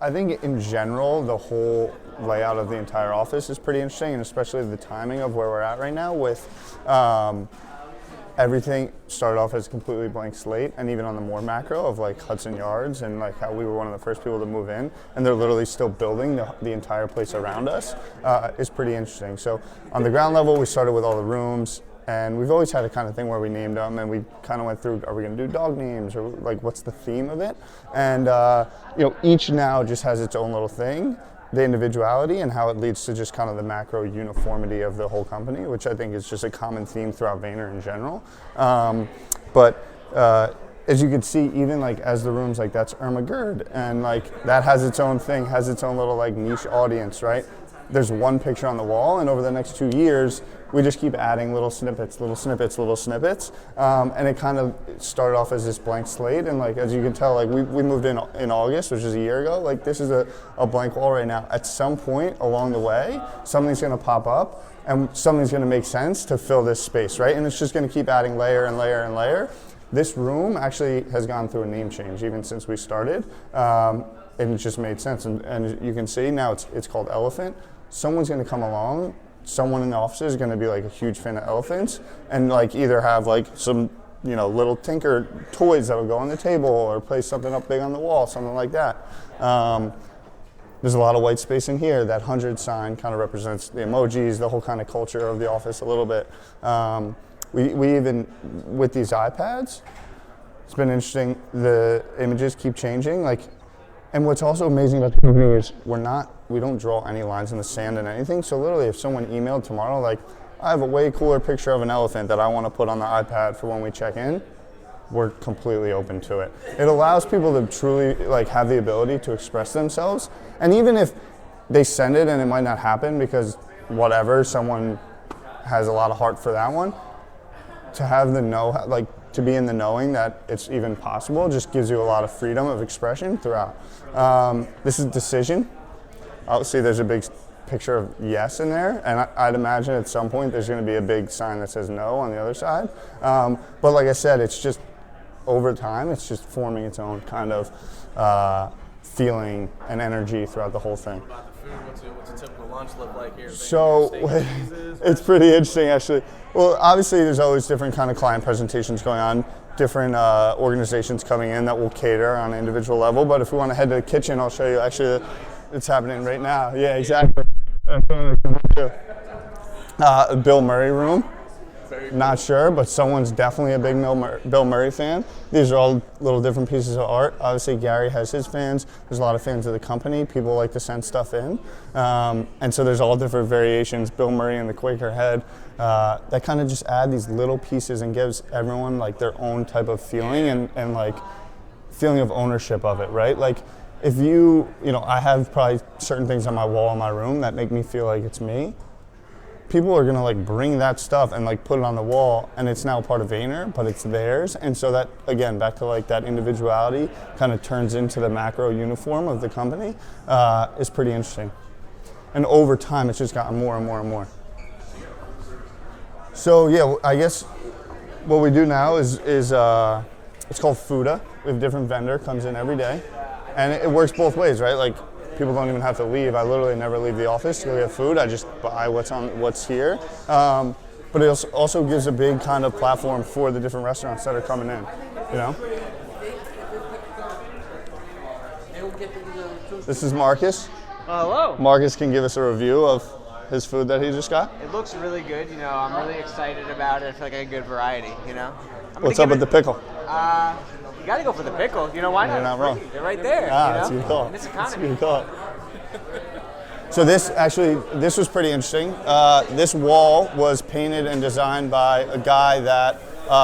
I think in general, the whole layout of the entire office is pretty interesting, and especially the timing of where we're at right now with everything started off as a completely blank slate, and even on the more macro of like Hudson Yards and like how we were one of the first people to move in, and they're literally still building the entire place around us is pretty interesting. So on the ground level, we started with all the rooms. And we've always had a kind of thing where we named them, and we kind of went through, are we going to do dog names, or like what's the theme of it? And each now just has its own little thing, the individuality, and how it leads to just kind of the macro uniformity of the whole company, which I think is just a common theme throughout Vayner in general. But as you can see, even like as the rooms, like that's Irma Gerd, and like that has its own thing, has its own little like niche audience, right? There's one picture on the wall, and over the next 2 years, we just keep adding little snippets, and it kind of started off as this blank slate. And like as you can tell, like we moved in August, which is a year ago. Like this is a blank wall right now. At some point along the way, something's going to pop up, and something's going to make sense to fill this space, right? And it's just going to keep adding layer and layer and layer. This room actually has gone through a name change even since we started, and it just made sense. And you can see now it's called Elephant. Someone's going to come along. Someone in the office is going to be like a huge fan of elephants, and like either have like some little tinker toys that'll go on the table, or place something up big on the wall, something like that. There's a lot of white space in here. That 100 sign kind of represents the emojis, the whole kind of culture of the office a little bit. We even, with these iPads, it's been interesting. The images keep changing. And what's also amazing about the company is we don't draw any lines in the sand and anything. So literally, if someone emailed tomorrow, like, I have a way cooler picture of an elephant that I want to put on the iPad for when we check in, we're completely open to it. It allows people to truly like have the ability to express themselves. And even if they send it and it might not happen because whatever, someone has a lot of heart for that one, to have the to be in the knowing that it's even possible just gives you a lot of freedom of expression throughout. This is decision. Obviously, there's a big picture of yes in there, and I'd imagine at some point there's going to be a big sign that says no on the other side. But like I said, it's just over time, it's just forming its own kind of feeling and energy throughout the whole thing. What's a typical lunch look like here? So it's pretty interesting, actually. Well, obviously, there's always different kind of client presentations going on, different organizations coming in that will cater on an individual level. But if we want to head to the kitchen, I'll show you. Actually, it's happening right now. Yeah, exactly. Bill Murray room. Not sure, but someone's definitely a big Bill Murray fan. These are all little different pieces of art. Obviously, Gary has his fans. There's a lot of fans of the company. People like to send stuff in. And so there's all different variations. Bill Murray and the Quaker head. That kind of just add these little pieces and gives everyone like their own type of feeling and like feeling of ownership of it, right? Like if I have probably certain things on my wall in my room that make me feel like it's me. People are gonna like bring that stuff and like put it on the wall, and it's now part of Vayner, but it's theirs. And so that, again, back to like that individuality kind of turns into the macro uniform of the company is pretty interesting. And over time, it's just gotten more and more and more. So yeah, I guess what we do now is it's called Fuda. We have a different vendor comes in every day, and it works both ways, right? Like, people don't even have to leave. I literally never leave the office to go get food. I just buy what's here. But it also gives a big kind of platform for the different restaurants that are coming in, This is Marcus. Hello. Marcus can give us a review of his food that he just got. It looks really good. I'm really excited about it. I feel like a good variety, What's up with the pickle? You got to go for the pickle. Why not? You're not wrong. They're right there. That's a good call. In this economy. That's a good call. So this was pretty interesting. This wall was painted and designed by a guy that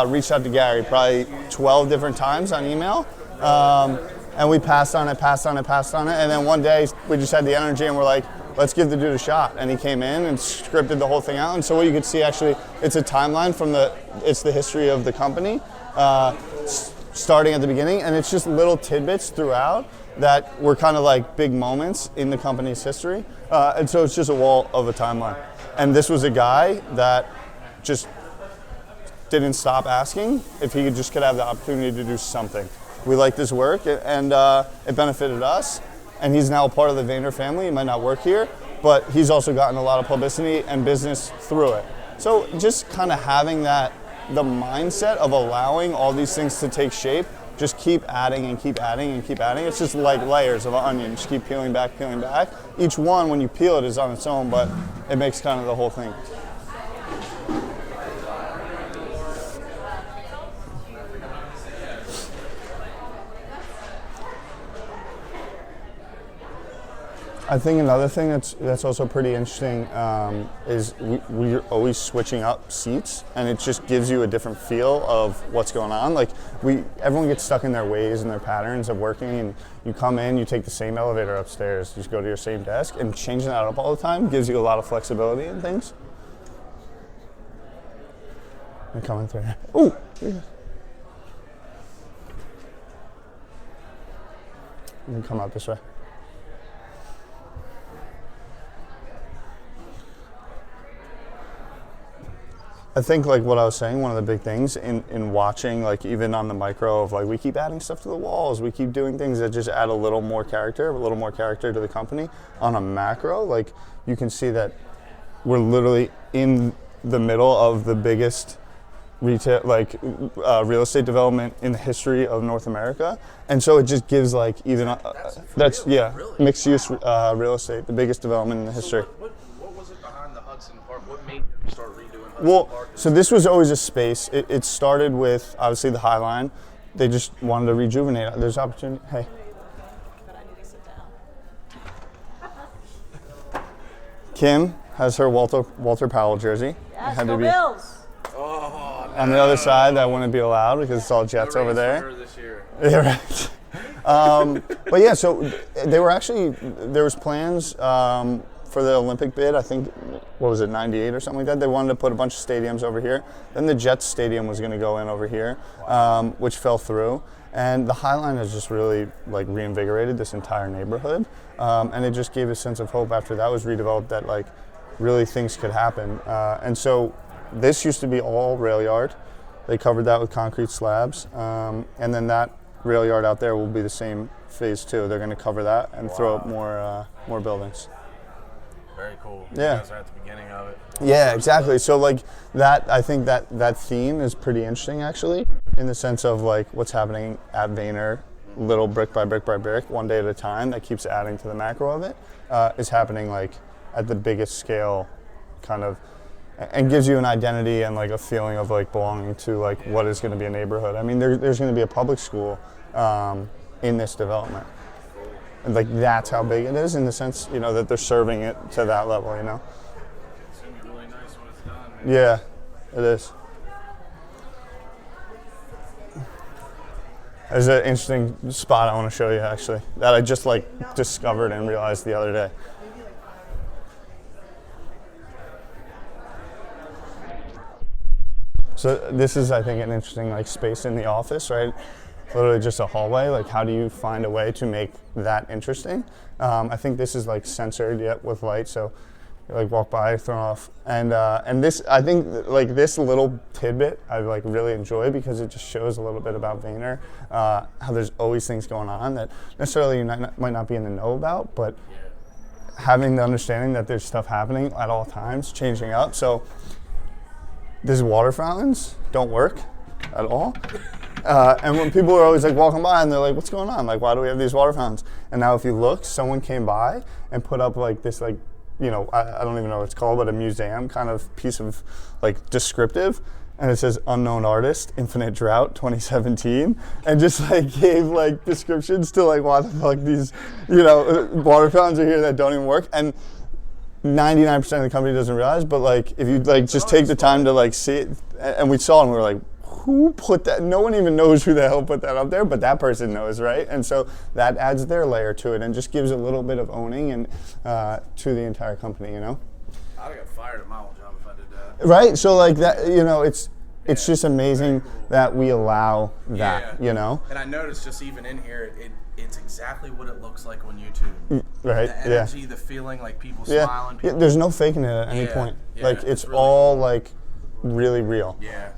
reached out to Gary probably 12 different times on email. And we passed on it. And then one day we just had the energy and we're like, let's give the dude a shot. And he came in and scripted the whole thing out. And so what you could see, actually, it's a timeline it's the history of the company. Starting at the beginning, and it's just little tidbits throughout that were kind of like big moments in the company's history. And so it's just a wall of a timeline. And this was a guy that just didn't stop asking if he could have the opportunity to do something. We liked his work, and it benefited us. and he's now a part of the Vayner family. He might not work here, but he's also gotten a lot of publicity and business through it. So just kind of having the mindset of allowing all these things to take shape, just keep adding and keep adding and keep adding. It's just like layers of an onion. Just keep peeling back, peeling back. Each one, when you peel it, is on its own, but it makes kind of the whole thing. I think another thing that's also pretty interesting is we're always switching up seats, and it just gives you a different feel of what's going on. Like everyone gets stuck in their ways and their patterns of working, and you come in, you take the same elevator upstairs, you just go to your same desk, and changing that up all the time gives you a lot of flexibility and things. I'm coming through. Ooh. You can come out this way. I think like what I was saying, one of the big things in watching, like even on the micro of like we keep adding stuff to the walls, we keep doing things that just add a little more character to the company. On a macro, like you can see that we're literally in the middle of the biggest retail, real estate development in the history of North America, and so it just gives like even mixed use real estate, the biggest development in the history. What was it behind the Hudson Park? What made them start redoing Hudson Park? So this was always a space. It started with obviously the High Line. They just wanted to rejuvenate it. There's opportunity. Hey. But I need to sit down. Kim has her Walter Powell jersey. Yes, had go to be Bills. on the other side. That wouldn't be allowed because it's all Jets over there. This year. Yeah, right. But yeah, so there was plans for the Olympic bid. I think, what was it, 98 or something like that? They wanted to put a bunch of stadiums over here. Then the Jets stadium was going to go in over here, which fell through. And the High Line has just really like reinvigorated this entire neighborhood. And it just gave a sense of hope after that was redeveloped that like really things could happen. And so this used to be all rail yard. They covered that with concrete slabs. And then that rail yard out there will be the same phase two. They're going to cover that and throw up more buildings. Very cool. Yeah. You guys are at the beginning of it. Yeah, exactly. So like that, I think that theme is pretty interesting actually, in the sense of like what's happening at Vayner, little brick by brick by brick, one day at a time, that keeps adding to the macro of it, is happening like at the biggest scale, kind of, and gives you an identity and like a feeling of like belonging to like what is going to be a neighborhood. I mean, there's going to be a public school in this development. And like that's how big it is, in the sense, you know, that they're serving it to that level, you know. It's gonna be really nice when it's done. Yeah, it is. There's an interesting spot I want to show you actually that I just like discovered and realized the other day. So this is, I think, an interesting like space in the office, right? Literally just a hallway. Like, how do you find a way to make that interesting? I think this is like censored yet with light, so you like walk by, thrown off, and this, I think, like this little tidbit I like really enjoy because it just shows a little bit about Vayner, how there's always things going on that necessarily you might not be in the know about, but having the understanding that there's stuff happening at all times, changing up. So these water fountains don't work at all. And when people are always like walking by and they're like, what's going on? Like, why do we have these water fountains? And now if you look, someone came by and put up like this, like, you know, I don't even know what it's called, but a museum kind of piece of like descriptive. And it says unknown artist, infinite drought, 2017. And just like gave like descriptions to like why the fuck these, you know, water fountains are here that don't even work. And 99% of the company doesn't realize, but like if you like just take the time to like see it, and we saw it and we were like, who put that? No one even knows who the hell put that up there, but that person knows, right? And so that adds their layer to it and just gives a little bit of owning and to the entire company, you know? I'd have got fired at my old job if I did that. Right? So like that, you know, it's just amazing that we allow that, you know? And I noticed just even in here, it's exactly what it looks like on YouTube. Right, the energy, the feeling, like people smiling. Yeah, there's no faking it at any point. Yeah, like it's really all cool. like really real. Yeah.